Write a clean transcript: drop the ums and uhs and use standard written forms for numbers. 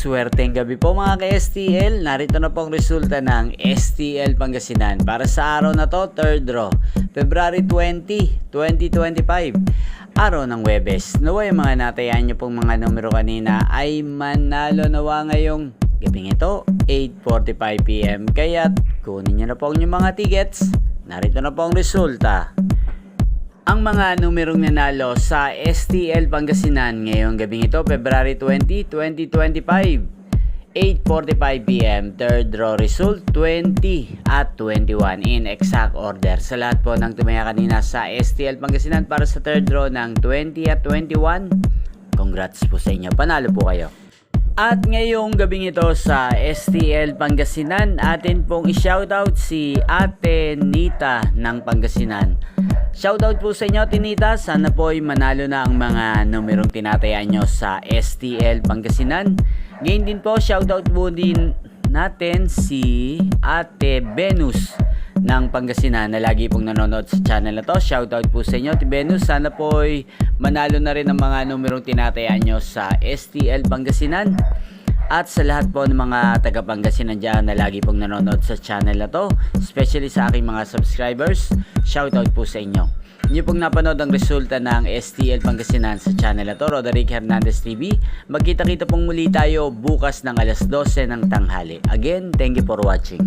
Maswerteng gabi po mga ka-STL. Narito na po ang resulta ng STL Pangasinan para sa araw na to, 3rd draw, February 20, 2025. Araw ng Huwebes. Nawa yung mga natayan nyo pong mga numero kanina ay manalo nawa ngayong gabing ito, 8:45 PM. Kaya kunin nyo na po ang inyong mga tickets. Narito na po ang resulta. Ang mga numerong nanalo sa STL Pangasinan ngayong gabing ito, February 20, 2025, 8:45 PM, third draw result 20 at 21 in exact order. Sa lahat po ng tumaya kanina sa STL Pangasinan para sa third draw ng 20 at 21, congrats po sa inyo, panalo po kayo. At ngayong gabing ito sa STL Pangasinan, atin pong i-shoutout si Ate Nita ng Pangasinan. Shoutout po sa inyo, Tinita. Sana po ay manalo na ang mga numerong tinatayaan nyo sa STL Pangasinan. Ngayon din po, shoutout po din natin si Ate Venus ng Pangasinan na lagi pong nanonood sa channel na to. Shoutout po sa inyo, Ate Venus. Sana po ay manalo na rin ang mga numerong tinatayaan nyo sa STL Pangasinan. At sa lahat po ng mga taga Pangasinan dyan na lagi pong nanonood sa channel na to, especially sa aking mga subscribers, shoutout po sa inyo. Inyo pong napanood ang resulta ng STL Pangasinan sa channel na to, Roderick Hernandez TV. Magkita-kita pong muli tayo bukas ng alas 12 ng tanghali. Again, thank you for watching.